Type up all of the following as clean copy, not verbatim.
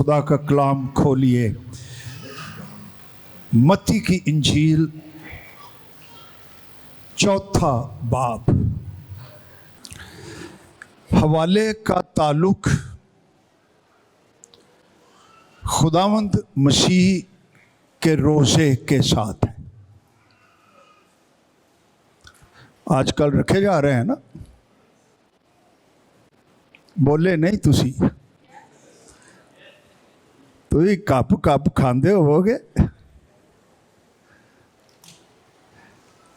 खुदा का कलाम खोलिए। मत्ती की इंजील चौथा बाब। हवाले का ताल्लुक खुदावंद मसीह के रोज़े के साथ है। आजकल रखे जा रहे हैं ना, बोले नहीं तुसी तुसी कप कप खांदे होगे।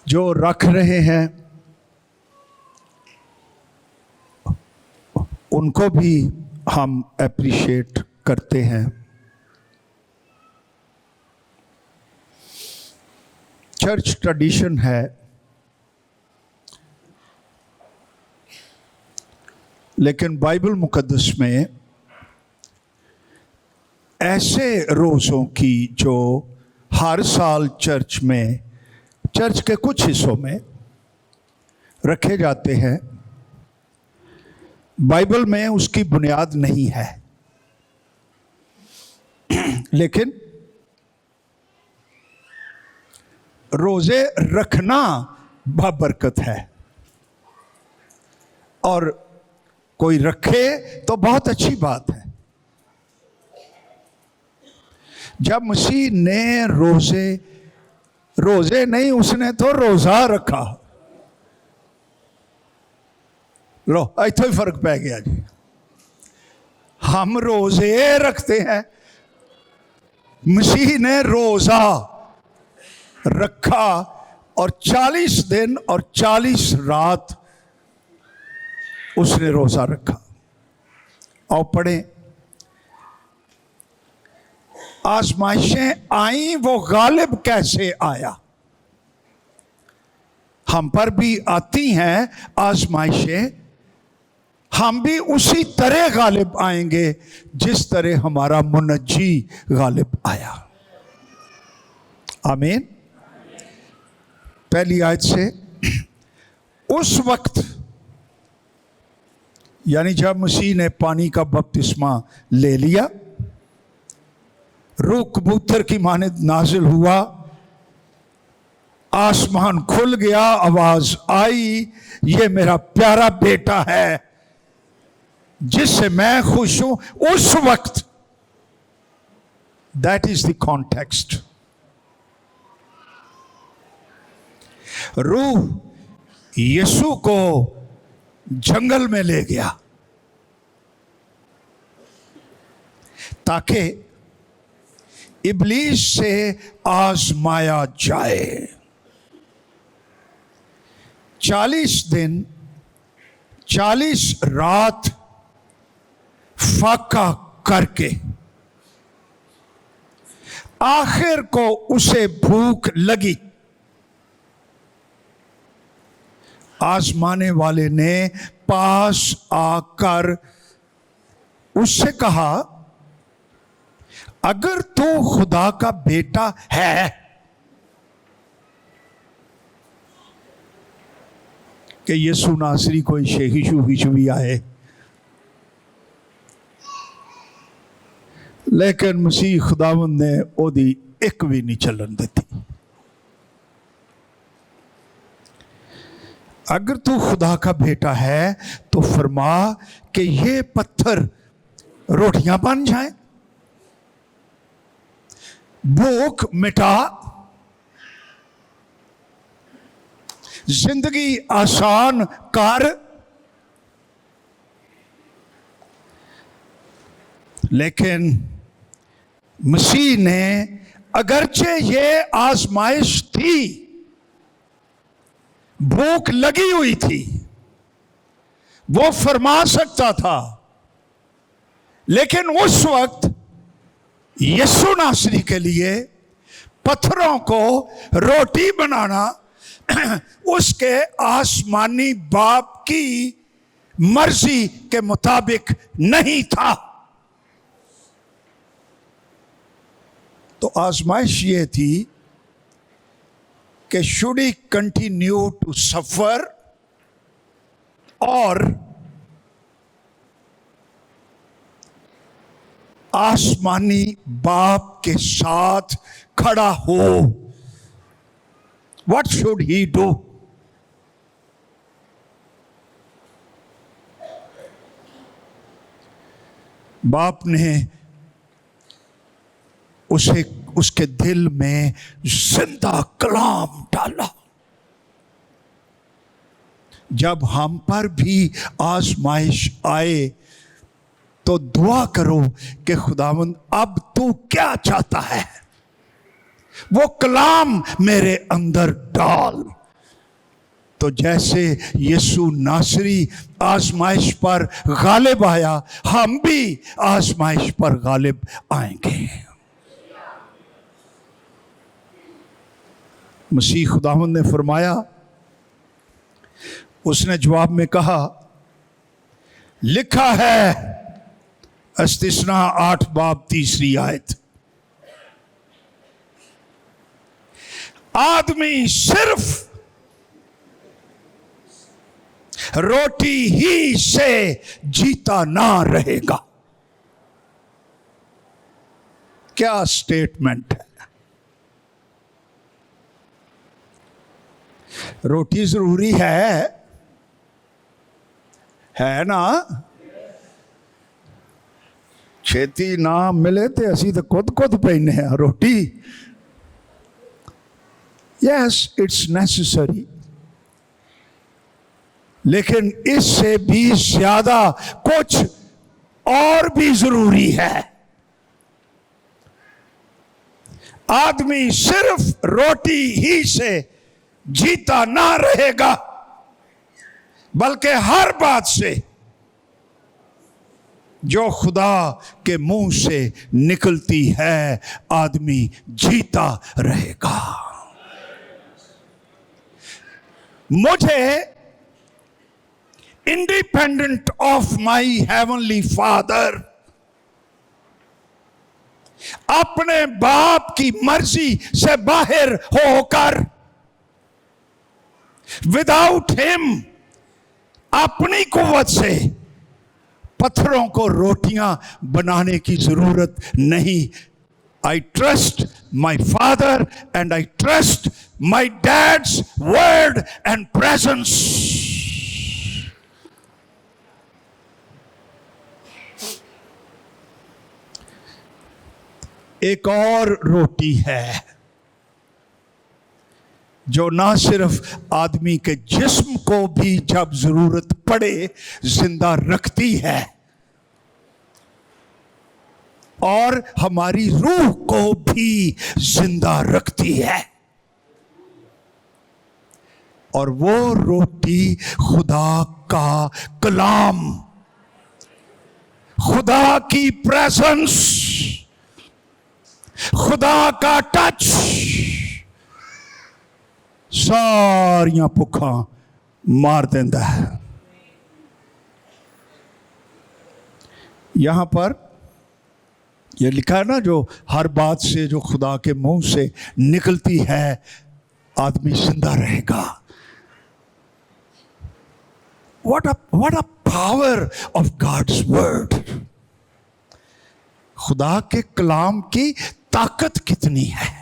जो रख रहे हैं उनको भी हम एप्रिशिएट करते हैं। चर्च ट्रेडिशन है, लेकिन बाइबल मुकद्दस में ऐसे रोज़ों की जो हर साल चर्च के कुछ हिस्सों में रखे जाते हैं, बाइबल में उसकी बुनियाद नहीं है। लेकिन रोज़े रखना बाबरकत है, और कोई रखे तो बहुत अच्छी बात है। जब मसीह ने रोज़े नहीं, उसने तो रोज़ा रखा। लो इतना ही फर्क पै गया जी। हम रोज़े रखते हैं, मसीह ने रोज़ा रखा और 40 दिन और 40 रात उसने रोज़ा रखा। और पढ़े, आजमाइशें आई, वो गालिब कैसे आया। हम पर भी आती हैं आजमाइशें, हम भी उसी तरह गालिब आएंगे जिस तरह हमारा मुनज्जी गालिब आया। आमीन। पहली आयत से, उस वक्त यानी जब मसीह ने पानी का बपतिस्मा ले लिया, रूह कबूतर की मानिंद नाजिल हुआ, आसमान खुल गया, आवाज आई, ये मेरा प्यारा बेटा है जिससे मैं खुश हूं। उस वक्त, दैट इज द कॉन्टेक्स्ट। रूह यीशु को जंगल में ले गया ताकि इब्लीस से आजमाया जाए। 40 दिन 40 रात फाका करके आखिर को उसे भूख लगी। आजमाने वाले ने पास आकर उससे कहा, अगर तू खुदा का बेटा है कि यीशु नासरी कोई शेहिशु भी आए। लेकिन मसीह खुदावंद ने ओदी एक भी नहीं चलन देती। अगर तू खुदा का बेटा है तो फरमा कि ये पत्थर रोटियां बन जाएं, भूख मिटा, जिंदगी आसान कर। लेकिन मसीह ने, अगरचे ये आजमाइश थी, भूख लगी हुई थी, वो फरमा सकता था, लेकिन उस वक्त यीशु नासरी के लिए पत्थरों को रोटी बनाना उसके आसमानी बाप की मर्जी के मुताबिक नहीं था। तो आजमाइश ये थी कि should he continue to suffer और आसमानी बाप के साथ खड़ा हो, व्हाट शुड ही डू? बाप ने उसे उसके दिल में जिंदा कलाम डाला। जब हम पर भी आजमाइश आए तो दुआ करो कि खुदावंद अब तू क्या चाहता है, वो कलाम मेरे अंदर डाल। तो जैसे यीशु नासरी आजमाइश पर गालिब आया, हम भी आजमाइश पर गालिब आएंगे। मसीह खुदावंद ने फरमाया, उसने जवाब में कहा, लिखा है, इस्तिस्ना 8 बाब 3 आयत, आदमी सिर्फ रोटी ही से जीता ना रहेगा। क्या स्टेटमेंट है! रोटी जरूरी है ना? छेती ना मिले तो असी तो खुद पहने हैं रोटी। यस, इट्स नेसेसरी, लेकिन इससे भी ज्यादा कुछ और भी जरूरी है। आदमी सिर्फ रोटी ही से जीता ना रहेगा, बल्कि हर बात से जो खुदा के मुंह से निकलती है आदमी जीता रहेगा। मुझे independent of my heavenly father, अपने बाप की मर्जी से बाहर होकर, विदाउट हिम, अपनी कुव्वत से पत्थरों को रोटियां बनाने की जरूरत नहीं। आई trust my father and I trust my dad's word and presence. एक और रोटी है जो ना सिर्फ आदमी के जिस्म को भी जब जरूरत पड़े जिंदा रखती है, और हमारी रूह को भी जिंदा रखती है, और वो रोटी खुदा का कलाम, खुदा की प्रेजेंस, खुदा का टच सारियां भुखा मार देता है। यहां पर यह लिखा है ना, जो हर बात से जो खुदा के मुंह से निकलती है आदमी जिंदा रहेगा। What a power of God's word! खुदा के कलाम की ताकत कितनी है।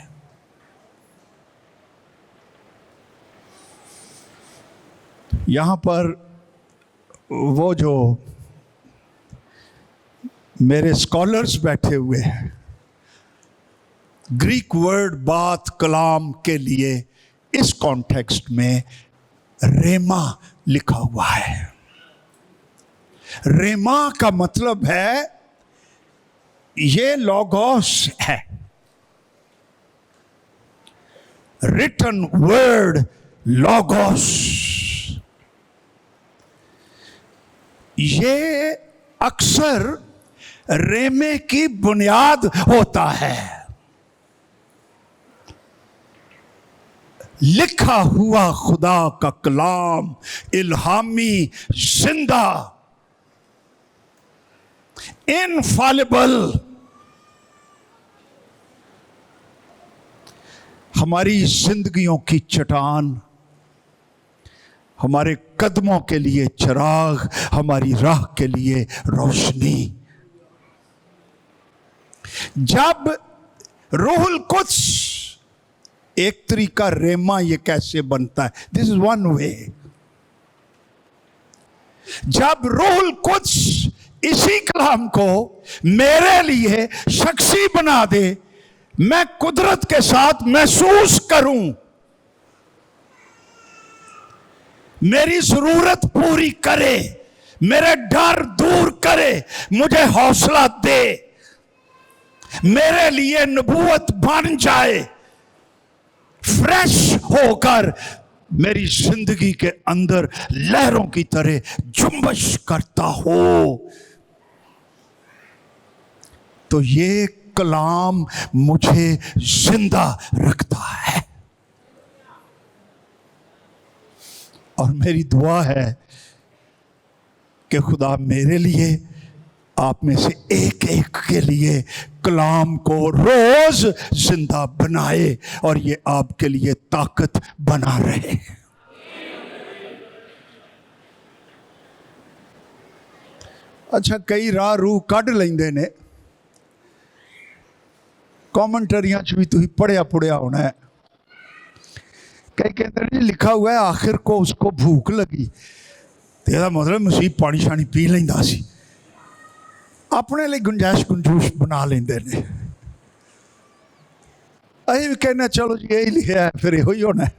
यहां पर वो जो मेरे स्कॉलर्स बैठे हुए हैं, ग्रीक वर्ड बात कलाम के लिए इस कॉन्टेक्स्ट में रेमा लिखा हुआ है। रेमा का मतलब है ये लोगोस है, रिटन वर्ड लोगोस। ये अक्सर रेमे की बुनियाद होता है, लिखा हुआ खुदा का कलाम, इल्हामी, जिंदा, इनफॉलिबल। हमारी जिंदगियों की चट्टान, हमारे कदमों के लिए चिराग, हमारी राह के लिए रोशनी। जब रूहुल कुद्स, एक तरीका रेमा ये कैसे बनता है, दिस इज वन वे। जब रूहुल कुद्स इसी कलाम को मेरे लिए शख्सी बना दे, मैं कुदरत के साथ महसूस करूं, मेरी जरूरत पूरी करे, मेरे डर दूर करे, मुझे हौसला दे, मेरे लिए नबूवत बन जाए, फ्रेश होकर मेरी जिंदगी के अंदर लहरों की तरह जुम्बश करता हो, तो ये कलाम मुझे जिंदा रखता है। और मेरी दुआ है कि खुदा मेरे लिए, आप में से एक एक के लिए कलाम को रोज जिंदा बनाए और ये आपके लिए ताकत बना रहे। अच्छा, कई राह रूह कढ़ लेंदे ने, कॉमेंटरियां च भी तुम पढ़िया पुढ़िया होना है। कई कहते हैं जी लिखा हुआ है आखिर को उसको भूख लगी, तो यह मतलब मसीह पानी शानी पी लेंदा सी, अपने लिए गुंजाइश गुंजूश बना लेंदे ने। अभी भी कहना चलो जी यही लिखा है फिर यही होना है।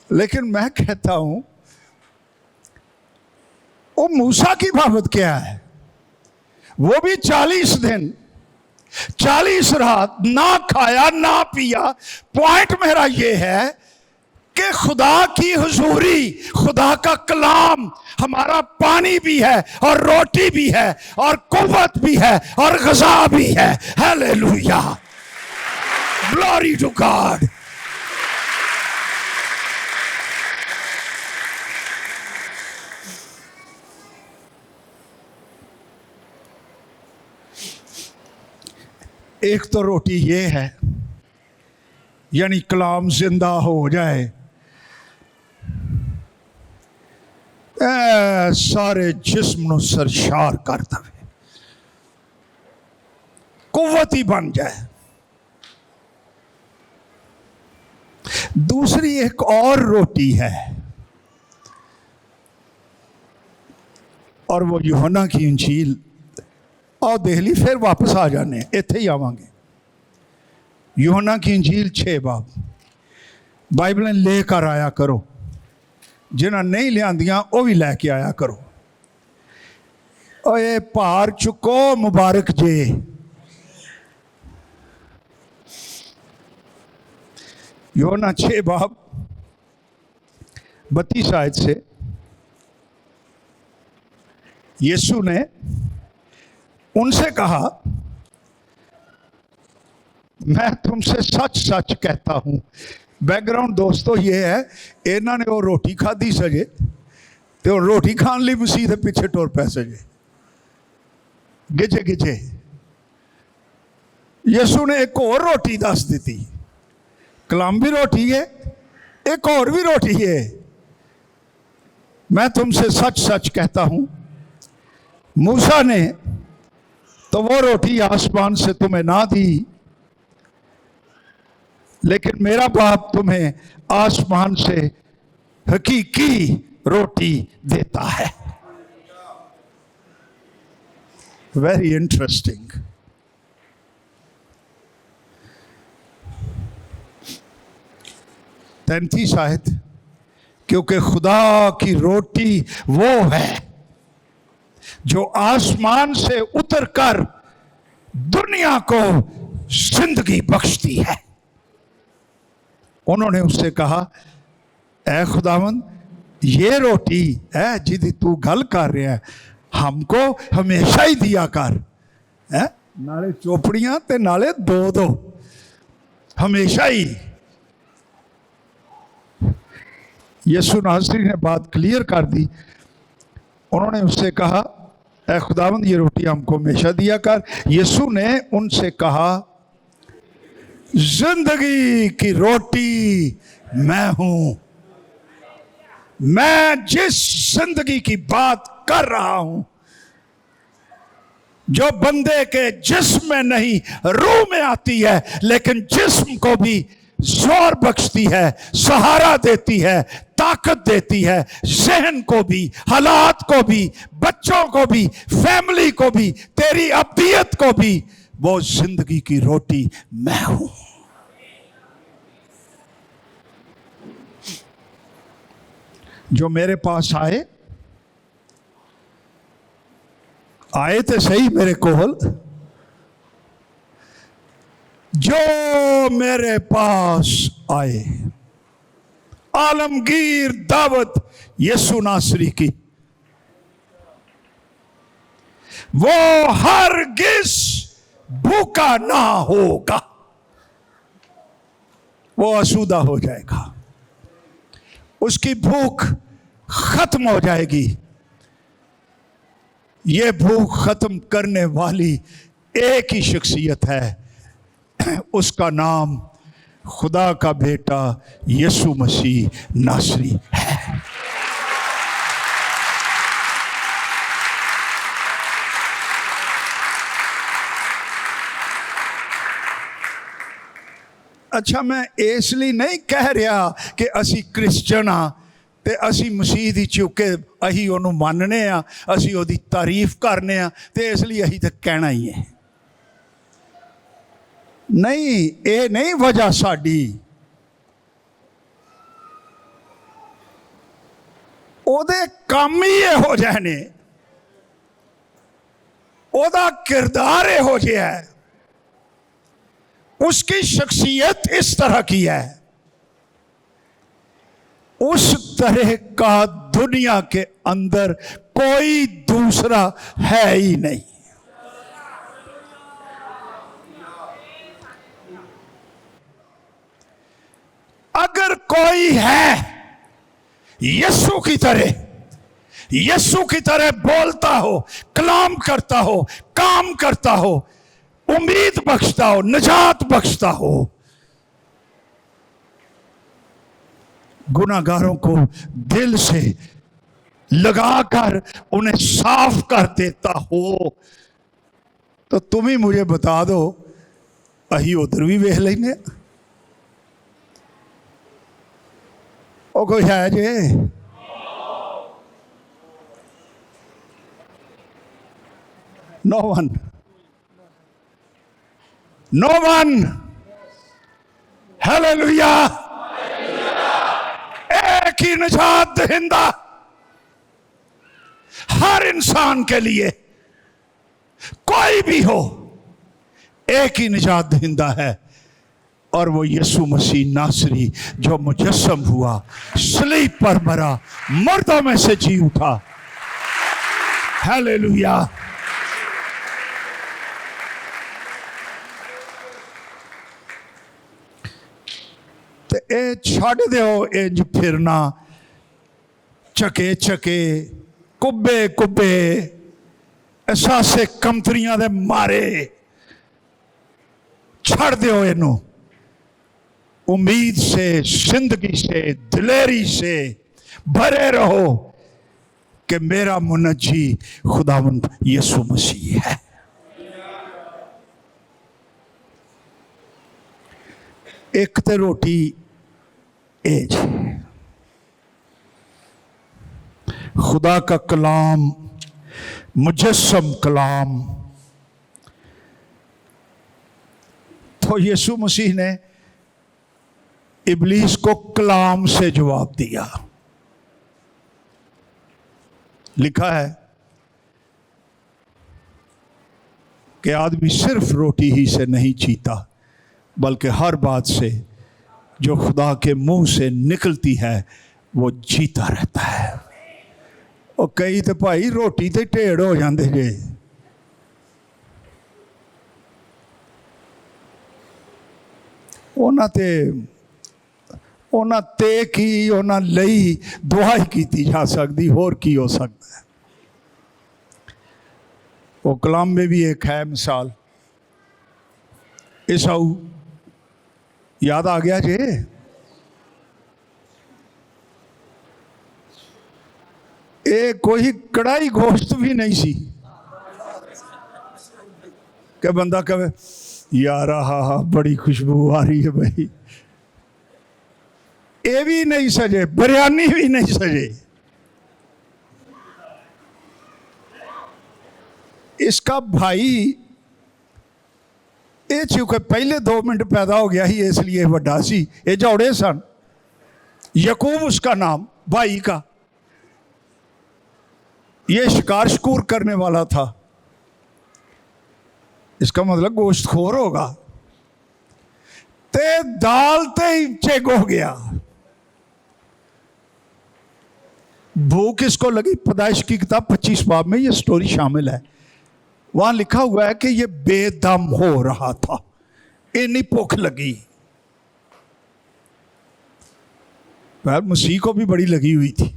लेकिन मैं कहता हूं वो मूसा की बाबत क्या है, वो भी 40 दिन 40 रात ना खाया ना पिया। पॉइंट मेरा ये है कि खुदा की हुजूरी, खुदा का कलाम हमारा पानी भी है और रोटी भी है और कुव्वत भी है और ग़िज़ा भी है। Hallelujah, glory to God. एक तो रोटी ये है, यानी कलाम जिंदा हो जाए, सारे जिस्म नु सरशार कर दे, कुव्वत ही बन जाए। दूसरी एक और रोटी है, और वो यूहन्ना की इंजील, और देख ली फिर वापस आ जाने, इत्थे ही आवांगे। यूहन्ना की इंजील 6 बाब, बाइबलें लेकर आया करो, जिन्हें नहीं लियांदियां वो भी लैके आया करो। और ये भार चुको मुबारक जे। यूहन्ना 6 बाब 32 आयत से यीशु ने उनसे कहा, मैं तुमसे सच सच कहता हूं। बैकग्राउंड दोस्तों ये है, इन्होंने वो रोटी खाधी सजे तो रोटी खाने लिए मसीह के पीछे टुर पै सजे, गिजे गिजे। यीशु ने एक और रोटी दस दी, कलाम भी रोटी है, एक और भी रोटी है। मैं तुमसे सच सच कहता हूं, मूसा ने तो वो रोटी आसमान से तुम्हें ना दी, लेकिन मेरा बाप तुम्हें आसमान से हकीकी रोटी देता है। Very interesting. तैंतीस आयत, क्योंकि खुदा की रोटी वो है जो आसमान से उतरकर दुनिया को जिंदगी बख्शती है। उन्होंने उससे कहा, ऐ खुदावंद, ये रोटी है जिदी तू गल कर रहा है, हमको हमेशा ही दिया कर, है नाले चोपड़ियां ते नाले दो दो, हमेशा ही। यीशु नासरी ने बात क्लियर कर दी। उन्होंने उससे कहा, ऐ खुदावंद, ये रोटी हमको हमेशा दिया कर। यीशु ने उनसे कहा, जिंदगी की रोटी मैं हूं। मैं जिस जिंदगी की बात कर रहा हूं जो बंदे के जिस्म में नहीं रूह में आती है, लेकिन जिस्म को भी जोर बख्शती है, सहारा देती है, ताकत देती है, जहन को भी, हालात को भी, बच्चों को भी, फैमिली को भी, तेरी अब्दियत को भी। वो जिंदगी की रोटी मैं हूं। जो मेरे पास आए तो सही मेरे कोल, जो मेरे पास आए, आलमगीर दावत यीशु नासरी की, वो हरगिज भूखा ना होगा, वो आसूदा हो जाएगा, उसकी भूख खत्म हो जाएगी। ये भूख खत्म करने वाली एक ही शख्सियत है, उसका नाम खुदा का बेटा यीशु मसीह नासरी है। अच्छा, मैं इसलिए नहीं कह रहा कि असी क्रिश्चियन हाँ ते असी मसीह दी चुके अही ओनू मानने आ, असी ओदी तारीफ करने आ ते इसलिए अही तो कहना ही है। नहीं, ये नहीं वजह साडी। ओदे काम ही ये हो जाने, ओदा किरदार ये हो जाए, उसकी शख्सियत इस तरह की है, उस तरह का दुनिया के अंदर कोई दूसरा है ही नहीं। अगर कोई है यीशु की तरह बोलता हो, कलाम करता हो, काम करता हो, उम्मीद बख्शता हो, निजात बख्शता हो, गुनाहगारों को दिल से लगाकर उन्हें साफ कर देता हो, तो तुम ही मुझे बता दो, अही उधर भी वेख लेंगे। ओ कोई है जे? No one, no one. Hallelujah. एक ही निजात दहिंदा हर इंसान के लिए, कोई भी हो, एक ही निजात दहिंदा है, और वो यीशु मसीह नासरी, जो मुजस्सम हुआ, सलीब पर मरा, मुर्दों में से जी उठा। हालेलुया। ते ए छड़ दो इंज फिरना, चके चके, कुब्बे कुब्बे, एहसासे कमतरियां दे मारे, छड़ दो इनू। उम्मीद से, जिंदगी से, दिलेरी से भरे रहो कि मेरा मुनज्जी खुदावंद यीशु मसीह है। एक ते रोटी एज खुदा का कलाम, मुजस्सम कलाम। तो यीशु मसीह ने इब्लीस को कलाम से जवाब दिया। लिखा है कि आदमी सिर्फ रोटी ही से नहीं जीता, बल्कि हर बात से जो खुदा के मुंह से निकलती है वो जीता रहता है। और कई तो भाई रोटी ते ढेड़ हो जाते जे, उन्हां ते की उन्हां लई दुआई की जा सकती, होर की हो सकता है। वो कलाम में भी एक है मिसाल, ईसाऊ याद आ गया जे? ए कोई कड़ाई गोश्त भी नहीं सी, कि बंदा कहे यार हा बड़ी खुशबू आ रही है भाई, ये भी नहीं सजे, बिरयानी भी नहीं सजे। इसका भाई ये चूंकि पहले 2 मिनट पैदा हो गया ही इसलिए वड्डा सी, ये जोड़े सन। यकूब उसका नाम भाई का, ये शिकार शकूर करने वाला था, इसका मतलब गोश्तखोर होगा। ते दाल ते चेक हो गया। भूख इसको लगी। पैदाइश की किताब 25 बाब में ये स्टोरी शामिल है। वहां लिखा हुआ है कि ये बेदम हो रहा था, इतनी भूख लगी। मसीह को भी बड़ी लगी हुई थी।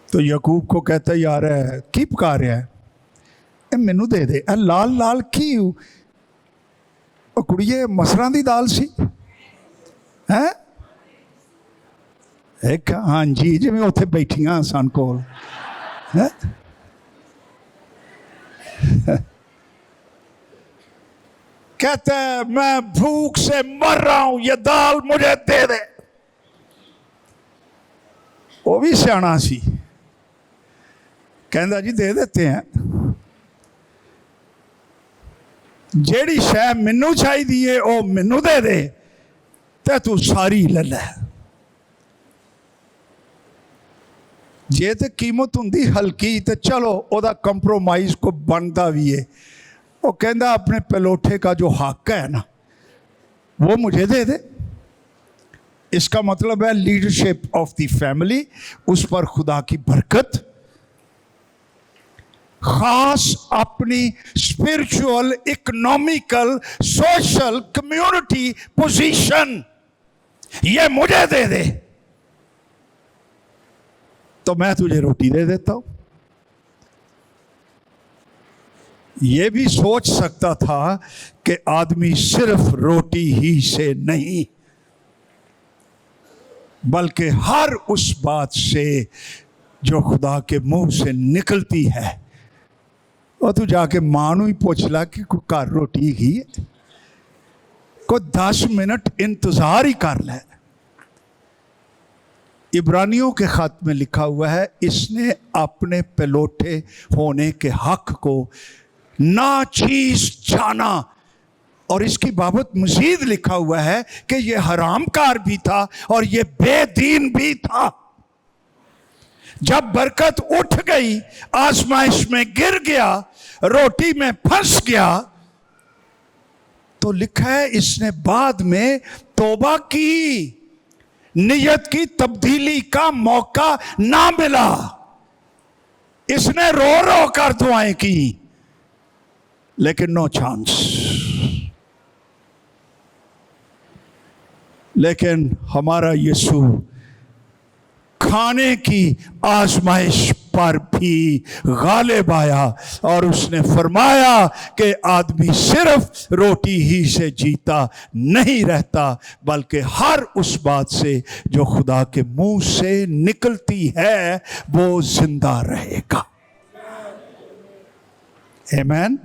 तो यकूब को कहता है यार की पका रहा है, मैनू दे दे। लाल लाल की कुड़िए मसरां दी दाल सी है। एक हाँ जी जिवें उत्थे बैठियां सन कोल है। कहता है मैं भूख से मर रहा हूं, ये दाल मुझे दे दे। वो भी सियाना सी, कहता जी दे देते हैं। जेड़ी शै मैनू चाहिए वो मैनू दे दे, ते तू सारी ले लै। जे तो कीमत होंगी हल्की तो चलो ओदा कंप्रोमाइज को बनता भी है। वो कहता अपने पलोठे का जो हक है ना वो मुझे दे दे। इसका मतलब है लीडरशिप ऑफ द फैमिली, उस पर खुदा की बरकत, खास अपनी spiritual, economical, social, community position, ये मुझे दे दे तो मैं तुझे रोटी दे देता हूं। यह भी सोच सकता था कि आदमी सिर्फ रोटी ही से नहीं बल्कि हर उस बात से जो खुदा के मुंह से निकलती है, और तू जाके मां नूं ही पूछ ला कि कोई घर रोटी ही है, कोई 10 मिनट इंतजार ही कर ले। इब्रानियों के खत में लिखा हुआ है इसने अपने पलोठे होने के हक को नाचीज जाना। और इसकी बाबत मजीद लिखा हुआ है कि यह हरामकार भी था और यह बेदीन भी था। जब बरकत उठ गई, आजमाइश में गिर गया, रोटी में फंस गया, तो लिखा है इसने बाद में तौबा की, नियत की तब्दीली का मौका ना मिला। इसने रो रो कर दुआएं की लेकिन नो चांस। लेकिन हमारा यीशु खाने की आजमाइश पर भी गालिब आया और उसने फरमाया कि आदमी सिर्फ रोटी ही से जीता नहीं रहता बल्कि हर उस बात से जो खुदा के मुंह से निकलती है वो जिंदा रहेगा। आमीन।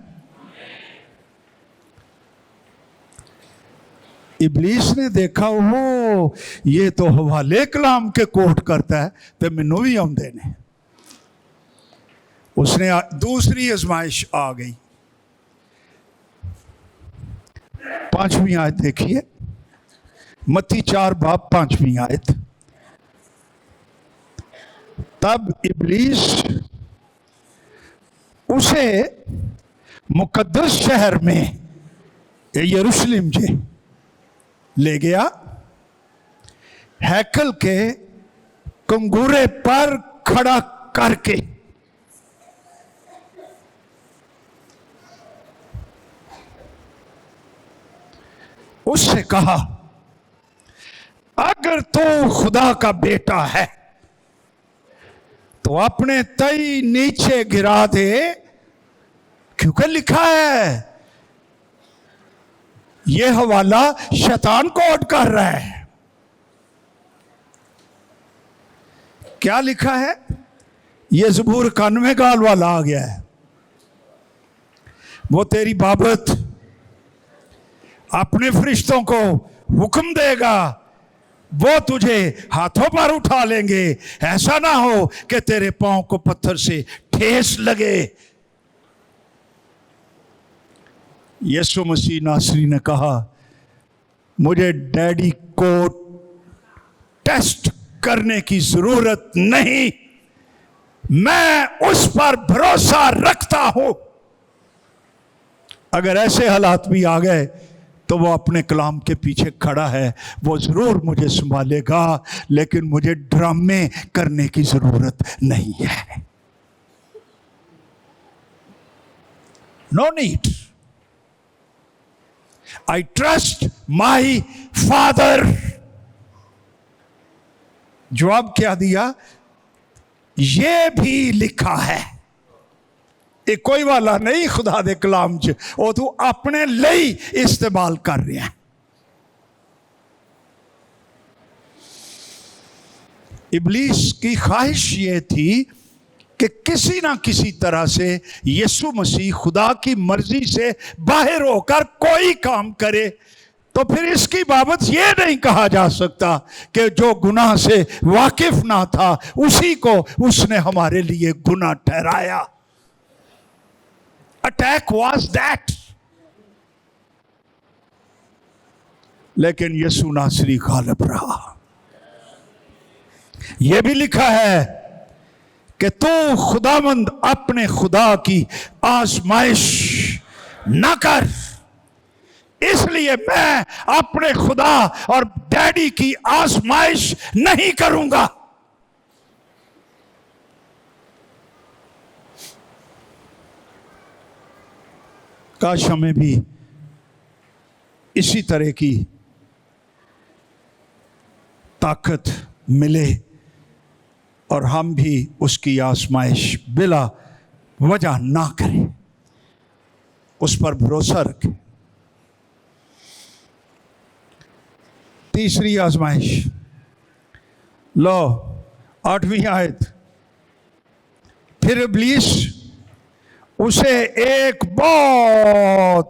इब्लीस ने देखा वो ये तो हवाले कलाम के कोट करता है तो मैनू भी आउंदे ने। उसने दूसरी आजमाइश आ गई। 5वीं आयत देखिए, मत्ती 4 बाब 5वीं आयत। तब इब्लीस उसे मुकद्दस शहर में यरूशलेम जे ले गया, हैकल के कंगूरे पर खड़ा करके उससे कहा अगर तू खुदा का बेटा है तो अपने तई नीचे गिरा दे, क्योंकि लिखा है। यह हवाला शैतान कोट कर रहा है। क्या लिखा है? यह ज़बूर 91 गाल वाला आ गया है। वो तेरी बाबत अपने फरिश्तों को हुक्म देगा, वो तुझे हाथों पर उठा लेंगे, ऐसा ना हो कि तेरे पांव को पत्थर से ठेस लगे। यीशु मसीह नासरी ने कहा, मुझे डैडी को टेस्ट करने की जरूरत नहीं, मैं उस पर भरोसा रखता हूं। अगर ऐसे हालात भी आ गए तो वो अपने कलाम के पीछे खड़ा है, वो जरूर मुझे संभालेगा, लेकिन मुझे ड्रामे करने की जरूरत नहीं है। No need. I trust my father. जवाब क्या दिया? ये भी लिखा है। ये कोई वाला नहीं खुदा दे कलाम च, वो तू अपने लिए इस्तेमाल कर रहा है। इब्लीस की ख्वाहिश ये थी कि किसी ना किसी तरह से यीशु मसीह खुदा की मर्जी से बाहर होकर कोई काम करे, तो फिर इसकी बाबत यह नहीं कहा जा सकता कि जो गुनाह से वाकिफ ना था उसी को उसने हमारे लिए गुनाह ठहराया। Attack was that. लेकिन यीशु नासरी गालिब रहा। यह भी लिखा है कि तू खुदावंद अपने खुदा की आजमाइश ना कर, इसलिए मैं अपने खुदा और डैडी की आजमाइश नहीं करूंगा। काश हमें भी इसी तरह की ताकत मिले और हम भी उसकी आजमाइश बिला वजह ना करें, उस पर भरोसा रखें। तीसरी आजमाइश लो 8वीं आयत। फिर इब्लीस उसे एक बहुत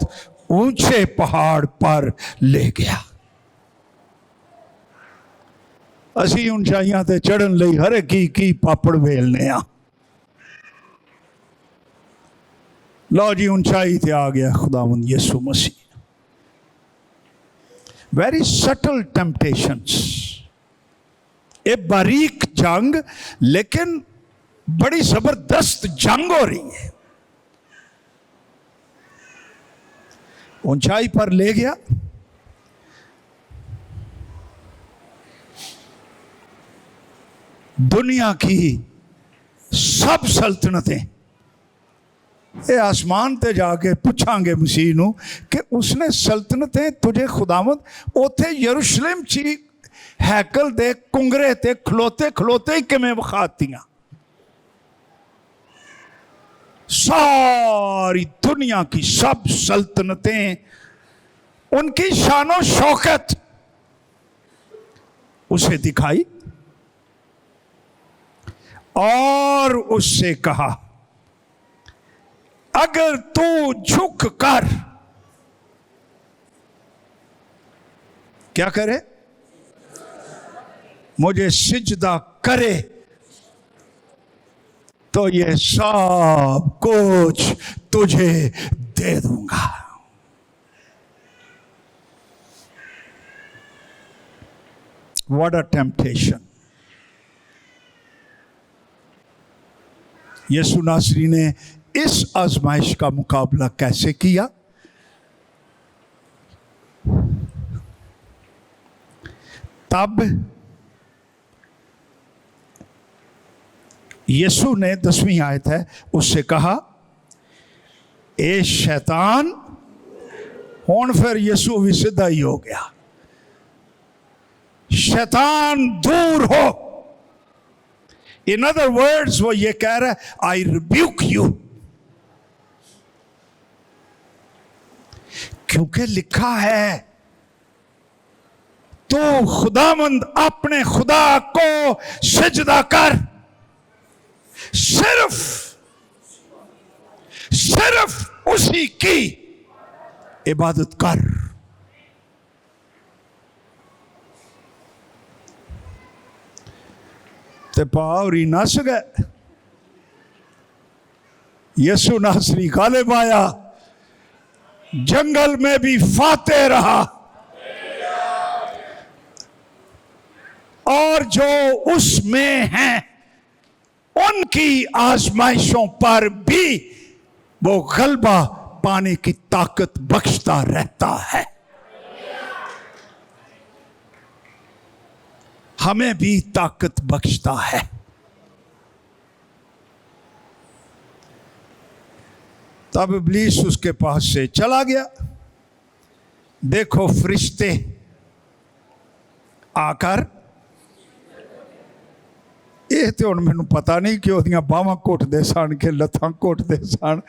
ऊंचे पहाड़ पर ले गया। असी ऊंचाइयां ते चढ़न लई हर की पापड़ वेलने आ। लो जी ऊंचाई ते आ गया खुदावंद यीशु मसीह। वेरी सटल टेम्पटेशंस, एक बारीक जंग, लेकिन बड़ी जबरदस्त जंग हो रही है। ऊंचाई पर ले गया, दुनिया की सब सल्तनतें, ये आसमान ते जाके पूछांगे मसीह नू कि उसने सल्तनतें तुझे खुदावंद उथे यरूशलेम ची हैकल दे कुंगरे ते खलोते खलोते ही किमें विखातियां। सारी दुनिया की सब सल्तनतें, उनकी शानो शौकत उसे दिखाई और उससे कहा, अगर तू झुक कर, क्या करे? मुझे सिजदा करे तो ये सब कुछ तुझे दे दूंगा। What a temptation! यीशु नासरी ने इस आजमाइश का मुकाबला कैसे किया? तब यीशु ने 10वीं आयत है, उससे कहा, ए शैतान, हुण फिर यीशु भी सीधा ही हो गया, शैतान दूर हो। इन अदर वर्ड्स वो ये कह रहा है, आई रिब्यूक यू, क्योंकि लिखा है तो खुदावंद अपने खुदा को सिजदा कर। सिर्फ उसी की इबादत कर। ते पावरी नस गए। यसु नासरी गालिब आया, जंगल में भी फाते रहा, और जो उसमें हैं उनकी आजमाइशों पर भी वो गलबा पाने की ताकत बख्शता रहता है। हमें भी ताकत बख्शता है। तब इब्लीस उसके पास से चला गया। देखो फरिश्ते आकर, ये तो हुण मैनूं पता नहीं कि उहदियां बाहां घुटदे सन कि लत्तां घुटदे सन।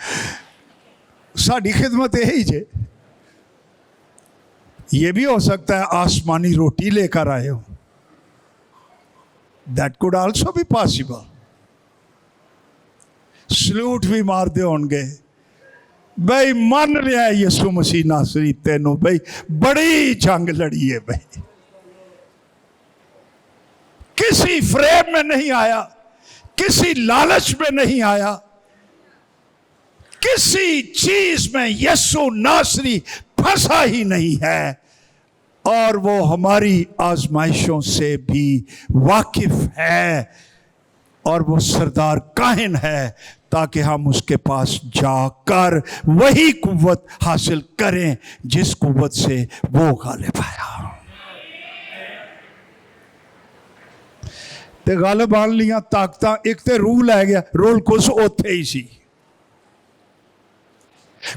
साडी खिदमत यही जे। ये भी हो सकता है आसमानी रोटी लेकर आए हो। That could also be possible. Salute भी मारते होंगे, भाई मान लिया यसु मसीह नासरी तेनों, भाई बड़ी जंग लड़ी है, भाई किसी फ्रेम में नहीं आया, किसी लालच में नहीं आया, किसी चीज में यसु नासरी फंसा ही नहीं है, और वो हमारी आजमाइशों से भी वाकिफ है, और वो सरदार काहिन है, ताकि हम उसके पास जाकर वही कुव्वत हासिल करें जिस कुव्वत से वो गालिब आया। ते गालिब आने लिया ताकत, एक तो रूह लै गया, रोल कुछ उत्थे ही सी,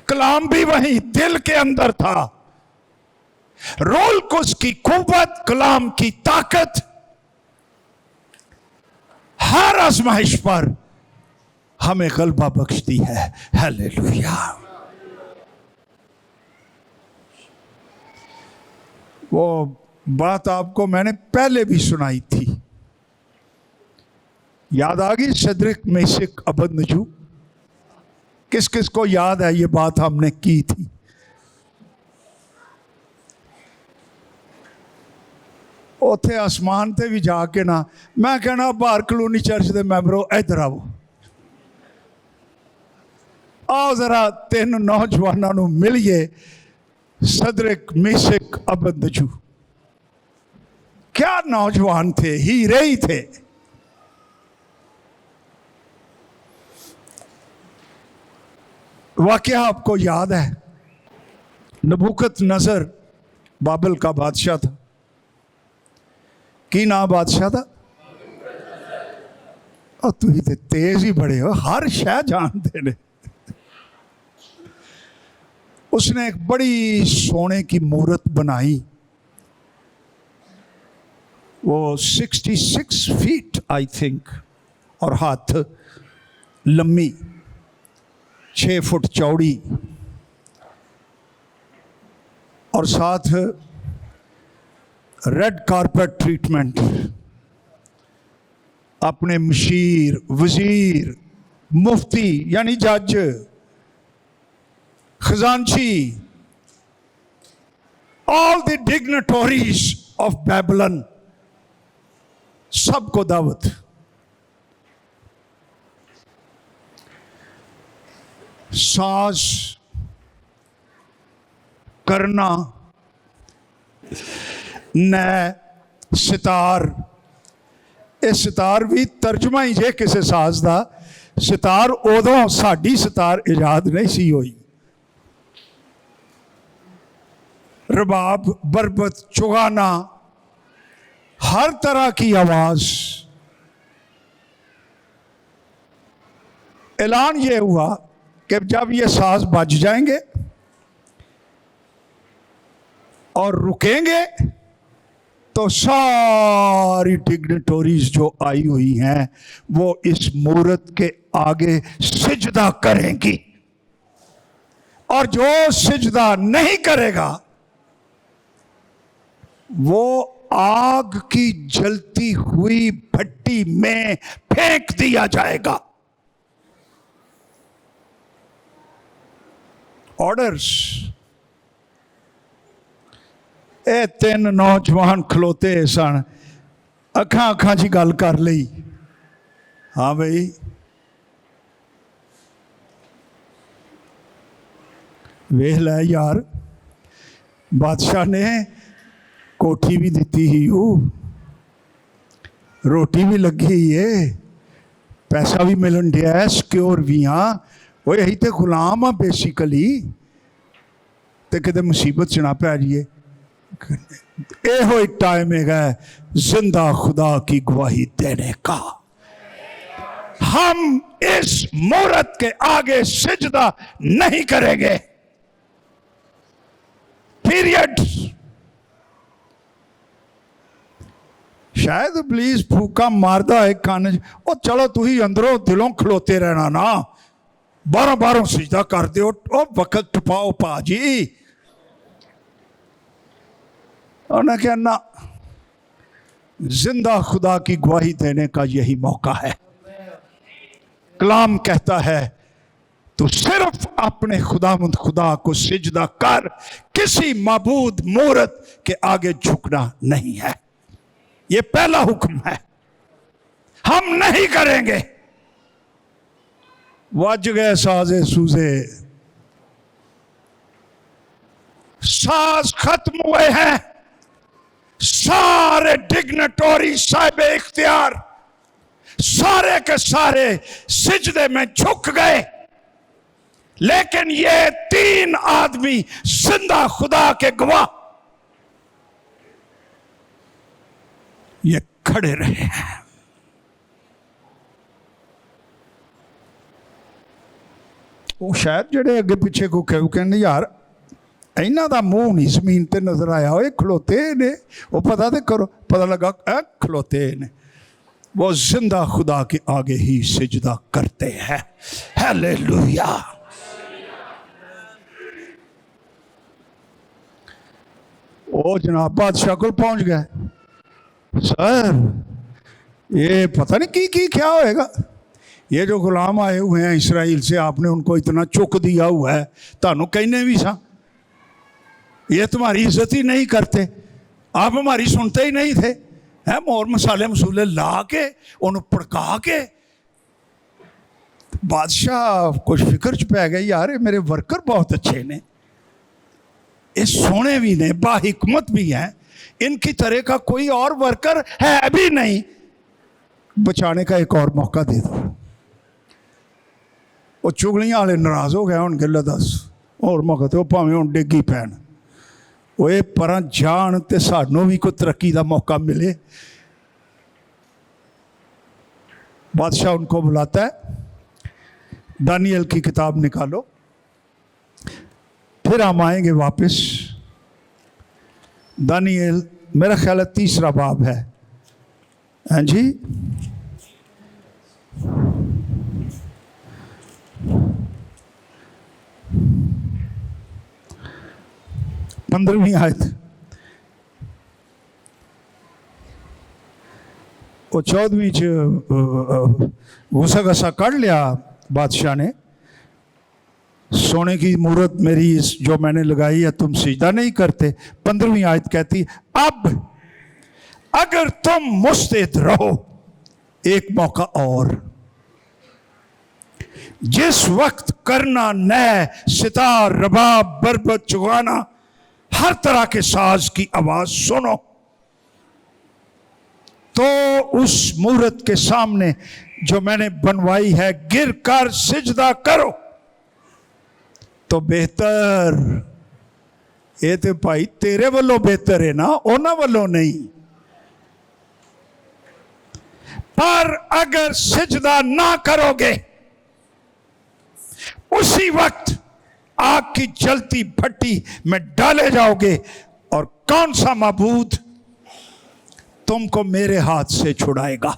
कलाम भी वहीं दिल के अंदर था। रोल कुछ की कुव्वत, कलाम की ताकत हर आजमाइश पर हमें गलबा बख्शती है। हालेलुया। वो बात आपको मैंने पहले भी सुनाई थी, याद आ गई? शद्रक मेशक अबदनगो, किस किस को याद है? ये बात हमने की थी। उथे आसमान ते भी जाके ना, मैं कहना बाहर कलोनी चर्च के मैंबरों इधर आओ जरा तीन नौजवानों मिलिए। शद्रक मेशक अबदनगो क्या नौजवान थे, हीरे ही थे। वाकया आपको याद है, नबूकदनेस्सर बाबिल का बादशाह था। की नाम बादशाह था? और तुम तो तेज ही बड़े हो, हर शह जानते ने। उसने एक बड़ी सोने की मूर्त बनाई, वो 66 फीट आई थिंक, और हाथ लंबी 6 फुट चौड़ी, और साथ रेड कारपेट ट्रीटमेंट। अपने मशीर, वजीर, मुफ्ती यानी जज, खजांची, ऑल द डिग्नेटरीज ऑफ बैबलन, सबको दावत। साज करना, नए सितार, ये सितार भी तर्जमा ही जे किसी साज का। सितार उदों साड़ी सितार इजाद नहीं सी हुई। रबाब, बरबत, चुगाना, हर तरह की आवाज। ऐलान ये हुआ कि जब ये साज बज जाएंगे और रुकेंगे तो सारी डिग्नेटरीज जो आई हुई हैं वो इस मूर्त के आगे सिजदा करेंगी, और जो सिजदा नहीं करेगा वो आग की जलती हुई भट्टी में फेंक दिया जाएगा। ऑर्डर्स। ये तीन नौजवान खलोते सन, अखा अखा च गल कर ली, हाँ भाई वेख लै यार, बादशाह ने कोठी भी दी ही, रोटी भी लगी है, पैसा भी मिलन दिया, सिक्योर भी हाँ। वो यही तो गुलाम आ बेसिकली, तो कितने मुसीबत च ना पै जाइए। यो एक टाइम है जिंदा खुदा की गवाही देने का। हम इस मूरत के आगे सिजदा नहीं करेंगे, पीरियड। शायद इब्लीस फूका मारदा है कान, ओ चलो तुही अंदरों दिलों खलोते रहना ना, बारों बारों सिजदा कर दो, ओ वक्त टपाओ पाजी। उन्हें क्या ना, जिंदा खुदा की गवाही देने का यही मौका है। कलाम कहता है तो सिर्फ अपने खुदावंद खुदा को सिजदा कर, किसी माबूद मूरत के आगे झुकना नहीं है। ये पहला हुक्म है, हम नहीं करेंगे। वज गए साजे सूजे, साज खत्म हुए हैं, सारे डिग्नेटरी साहिब इख्तियार सारे के सारे सिजदे में झुक गए, लेकिन ये तीन आदमी जिंदा खुदा के गवाह ये खड़े रहे हैं। वो शायद जेडे अगे पिछे को कहने यार इन्हों का मुंह नहीं जमीन ते नजर आया, वो खलोते ने, वो पता तो करो, पता लगा खलोते ने। वो जिंदा खुदा के आगे ही सिजदा करते हैं। हालेलुया। वो जनाब बादशाह को पहुंच गए, सर ये पता नहीं की क्या होएगा, ये जो गुलाम आए हुए हैं इसराइल से, आपने उनको इतना चुक दिया हुआ है, थानू कहने भी सा ये तुम्हारी इज्जत ही नहीं करते, आप हमारी सुनते ही नहीं थे, है मोर मसाले मसूले ला के उन्हें पड़का के। बादशाह कुछ फिक्र च पै गए, यार ये मेरे वर्कर बहुत अच्छे ने, ये सोने भी ने, बाहिकमत भी हैं, इनकी तरह का कोई और वर्कर है भी नहीं, बचाने का एक और मौका दे दो। वो चुगलियां वाले नाराज हो गए, हूँ गल दस और मौका तो भावें हूँ डिगी पैन, वो पर जान तो सानू भी कोई तरक्की का मौका मिले। बादशाह उनको बुलाता है, दानियल की किताब निकालो, फिर हम आएंगे वापस। दानियल मेरा ख्याल है 3रा बाब है, हाँ जी, 15वीं आयत। वो 14वीं गुस्सा गसा कर लिया बादशाह ने, सोने की मूरत मेरी जो मैंने लगाई है तुम सिजदा नहीं करते। 15वीं आयत कहती, अब अगर तुम मुस्तैद रहो, एक मौका और, जिस वक्त करना, नए, सितार, रबाब, बरबत, चुगाना, हर तरह के साज की आवाज सुनो, तो उस मूरत के सामने जो मैंने बनवाई है गिर कर सिजदा करो तो बेहतर। ये तो भाई तेरे वालों बेहतर है ना, उन्होंने वालों नहीं। पर अगर सिजदा ना करोगे, उसी वक्त आग की जलती भट्टी में डाले जाओगे, और कौन सा माबूद तुमको मेरे हाथ से छुड़ाएगा।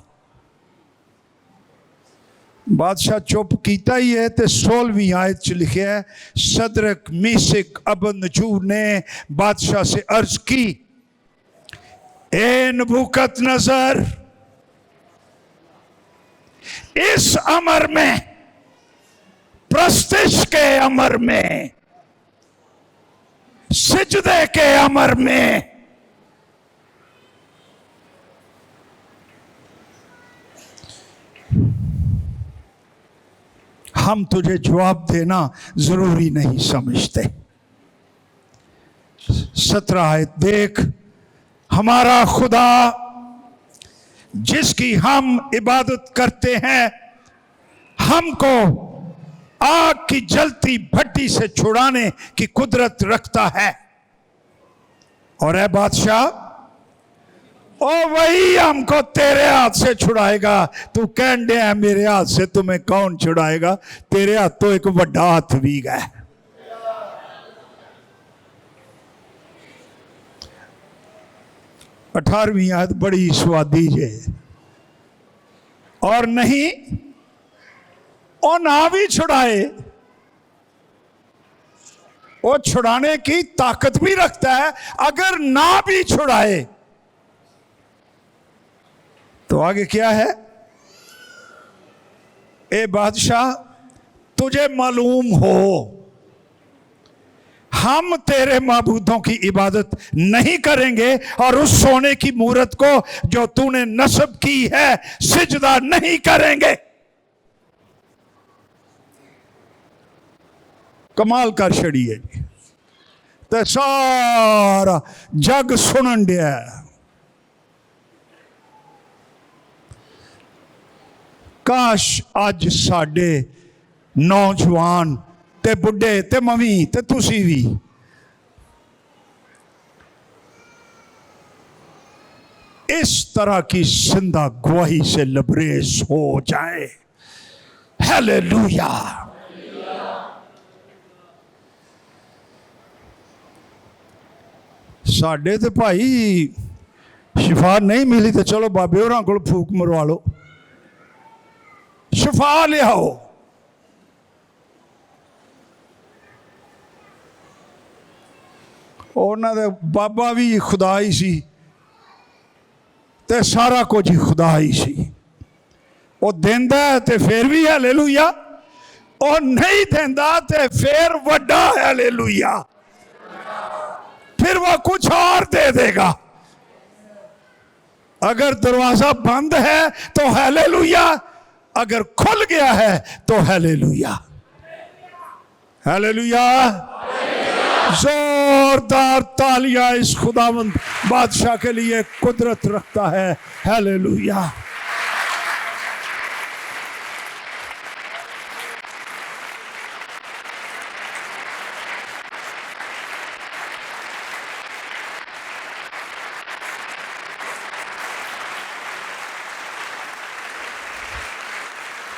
बादशाह चुप कीता ही है, तो 16वीं आयत च लिखे है, सदरक मीसिक अबदनजूर ने बादशाह से अर्ज की, ए नबूकदनेस्सर, इस अमर में, प्रस्तिश के अमर में सिजदे के अमर में हम तुझे जवाब देना जरूरी नहीं समझते। 17 आयत देख, हमारा खुदा जिसकी हम इबादत करते हैं हमको आग की जलती भट्टी से छुड़ाने की कुदरत रखता है। और है बादशाह, ओ वही हमको तेरे हाथ से छुड़ाएगा। तू कहने है मेरे हाथ से तुम्हें कौन छुड़ाएगा? तेरे हाथ तो एक बड़ा हाथ भी है। अठारहवीं आयत बड़ी स्वादी है। और नहीं और ना भी छुड़ाए, वो छुड़ाने की ताकत भी रखता है। अगर ना भी छुड़ाए तो आगे क्या है? ए बादशाह, तुझे मालूम हो हम तेरे माबूदों की इबादत नहीं करेंगे और उस सोने की मूरत को जो तूने नस्ब की है सिजदा नहीं करेंगे। कमाल कर छड़ी है जी। तो सारा जग सुनन दिया। काश अज साडे नौजवान ते बुढ़े ते मवी ते तुसी भी इस तरह की जिंदा गवाही से लबरेज हो जाए। हालेलुया। साडे ते भाई शिफा नहीं मिली तो चलो बाबे होरां कोल फूक मरवा लो, शिफा लियाओ। उन्हां दे बाबा भी खुदा ही सी ते सारा कुछ ही खुदा ही सी। वो देंदा है ते फिर भी हालेलुया, और नहीं देंदा ते फिर वड्डा हालेलुया, फिर वह कुछ और दे देगा। अगर दरवाजा बंद है तो हालेलुया, अगर खुल गया है तो हालेलुया। हालेलुया। जोरदार तालियां इस खुदावंद बादशाह के लिए कुदरत रखता है। हालेलुया।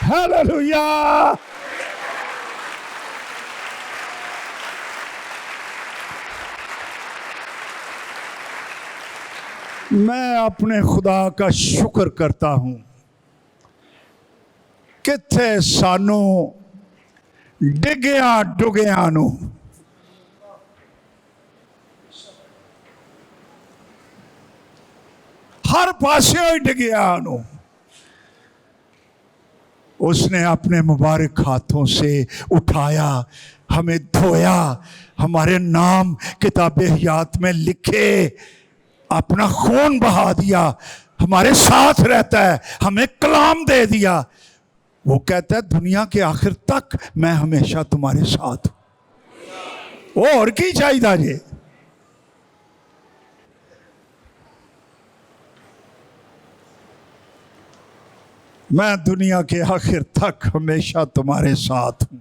हालेलुया। मैं अपने खुदा का शुक्र करता हूं। किथे सानू डिग्या डुग्या नू हर पासे ही डिग्या नू उसने अपने मुबारक हाथों से उठाया, हमें धोया, हमारे नाम किताबे हयात में लिखे, अपना खून बहा दिया, हमारे साथ रहता है, हमें कलाम दे दिया। वो कहता है दुनिया के आखिर तक मैं हमेशा तुम्हारे साथ हूं। और की चाहिए जे? मैं दुनिया के आखिर तक हमेशा तुम्हारे साथ हूं।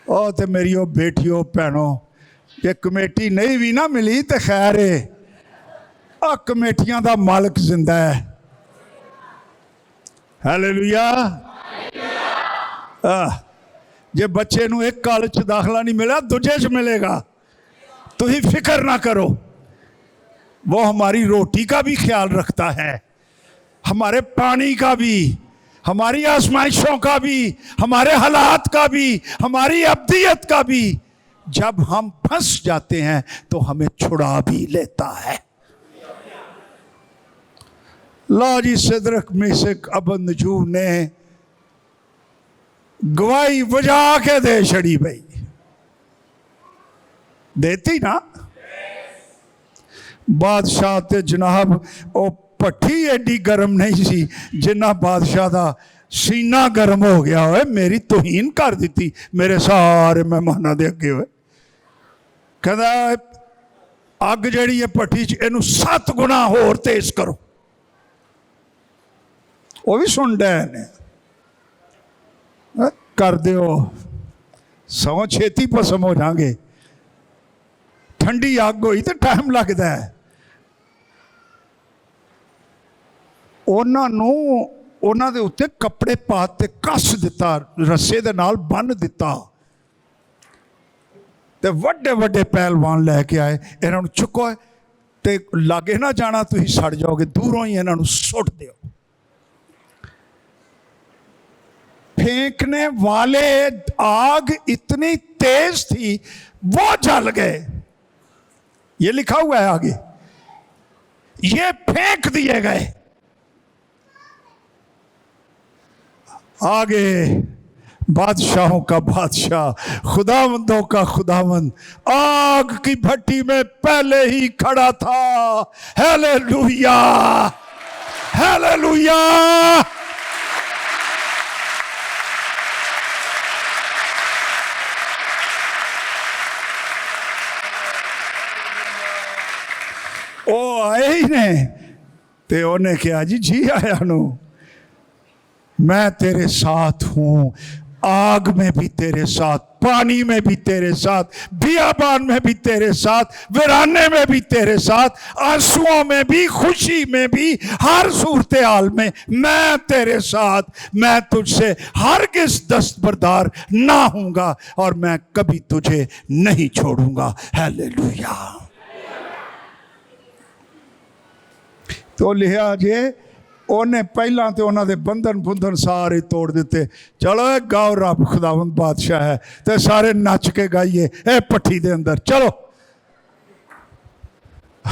ओ ते मेरी ओ बेटियों भैनों, ये कमेटी नहीं भी ना मिली तो खैर है, आ कमेटियां दा मालिक जिंदा है। हालेलुया। जे बच्चे नू एक कॉलेज च दाखला नहीं मिला दूजे च मिलेगा। तुम फिक्र ना करो, वो हमारी रोटी का भी ख्याल रखता है, हमारे पानी का भी, हमारी आजमाइशों का भी, हमारे हालात का भी, हमारी अब्दियत का भी। जब हम फंस जाते हैं तो हमें छुड़ा भी लेता है। लाजी सिदरक मिशक अबदनजूब ने गवाही बजा के दे छड़ी भाई। देती ना। बादशाह ते जनाब वो भट्ठी एडी गर्म नहीं सी जिन्ना बादशाह का सीना गर्म हो गया होए। मेरी तोहीन कर दी मेरे सारे मेहमानों के अगे हुए। कहता अग जी है भट्ठी च इनू 7 गुना होर तेज करो। वो भी सुन डे ने कर दो सौ छेती भस्म हो जाएंगे। ठंडी अग हुई तो टाइम लगता है। उन्होंने उत्ते कपड़े पाते कस दिता रस्से दे नाल बन दिता ते वड्डे वड्डे पहलवान लैके आए। इन्हों चुको ते लागे ना जाना तुम सड़ जाओगे दूरों ही इन्हों सुट दो। फेंकने वाले आग इतनी तेज थी वो जल गए। ये लिखा हुआ है आगे ये फेंक दिए गए। आगे बादशाहों का बादशाह खुदावंदों का खुदावंद आग की भट्टी में पहले ही खड़ा था। Hallelujah hallelujah. ओ आए ही ने ते उन्हें कहा जी आया नू मैं तेरे साथ हूं। आग में भी तेरे साथ, पानी में भी तेरे साथ, बियाबान में भी तेरे साथ, वीराने में भी तेरे साथ, आंसुओं में भी, खुशी में भी, हर सूरत हाल में मैं तेरे साथ। मैं तुझसे हरगिज़ दस्तबरदार ना हूंगा और मैं कभी तुझे नहीं छोड़ूंगा। हालेलुया। तो लिया जे उन्हें पहला तो उन्होंने बंधन बुंधन सारे तोड़ दिते। चलो गाओ रब खुदावंद बादशाह है तो सारे नच के गाइए ए भट्ठी दे अंदर। चलो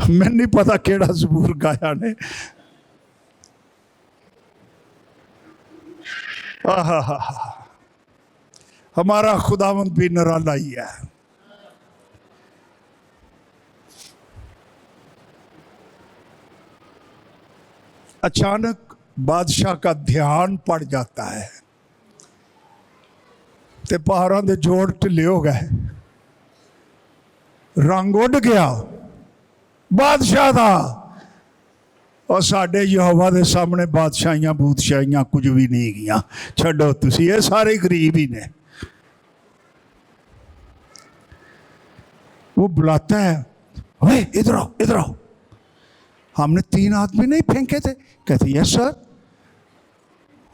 मैं नहीं पता केड़ा ज़बूर गाया ने। हमारा खुदावंद भी निराला ही है। अचानक बादशाह का ध्यान पड़ जाता है ते पहाड़ों के जोड़ ढिले हो गए। रंग उड़ गया बादशाह का। और साडे यहोवा के सामने बादशाहियां बूदशाहियां कुछ भी नहीं गईयां। छड्डो तुसी ये सारे गरीब ही ने। वो बुलाता है ओए इधर आओ इधर आओ। हमने 3 आदमी नहीं फेंके थे। कहती यस सर।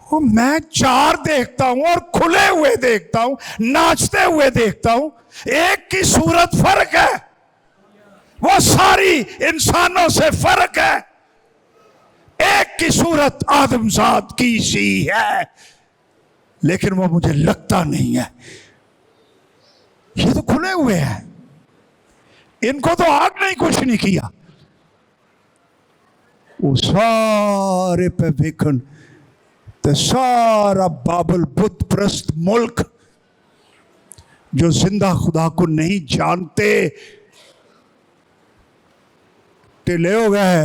वो मैं 4 देखता हूं और खुले हुए देखता हूं, नाचते हुए देखता हूं। एक की सूरत फर्क है, वो सारी इंसानों से फर्क है। एक की सूरत आदमजाद की सी है लेकिन वो मुझे लगता नहीं है। ये तो खुले हुए हैं, इनको तो आग नहीं कुछ नहीं किया। वो सारे पे वेखन ते सारा बाबल बुत प्रस्त मुल्क जो जिंदा खुदा को नहीं जानते टिले हो गए।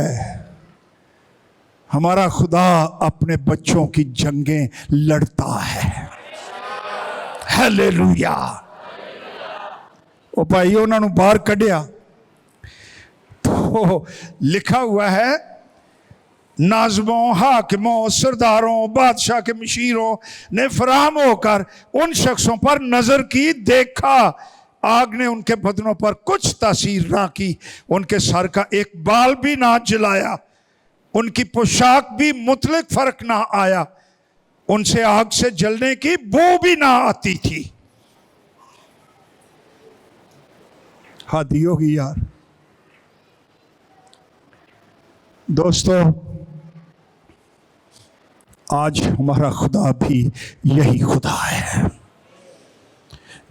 हमारा खुदा अपने बच्चों की जंगें लड़ता है। हालेलुया। ओ भाई उन्होंने बाहर कढ़िया तो लिखा हुआ है नाज़मों, हाकिमों, सरदारों, बादशाह के मशीरों ने फराम होकर उन शख्सों पर नजर की। देखा आग ने उनके बदनों पर कुछ तासीर ना की, उनके सर का एक बाल भी ना जलाया, उनकी पोशाक भी मुतलक फर्क ना आया, उनसे आग से जलने की बू भी ना आती थी। हद होगी यार। दोस्तों आज हमारा खुदा भी यही खुदा है।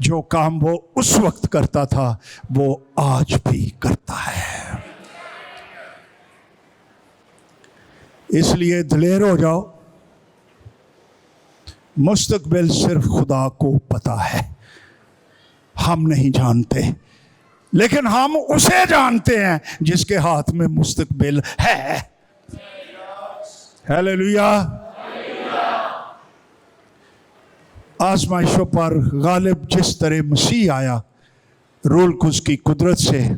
जो काम वो उस वक्त करता था वो आज भी करता है। इसलिए दिलेर हो जाओ। मुस्तकबिल सिर्फ खुदा को पता है, हम नहीं जानते। लेकिन हम उसे जानते हैं जिसके हाथ में मुस्तकबिल है। हालेलुया। आजमाइशों पर गालिब जिस तरह मसीह आया, रूल कुद्स की कुदरत से,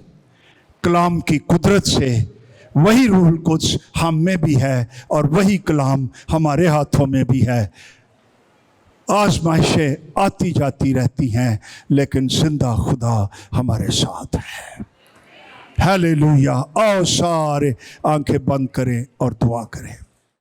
कलाम की कुदरत से, वही रूल कुद्स हम में भी है और वही कलाम हमारे हाथों में भी है। आजमाइशें आती जाती रहती हैं, लेकिन जिंदा खुदा हमारे साथ है। हालेलुया। आओ सारे आंखें बंद करें और दुआ करें।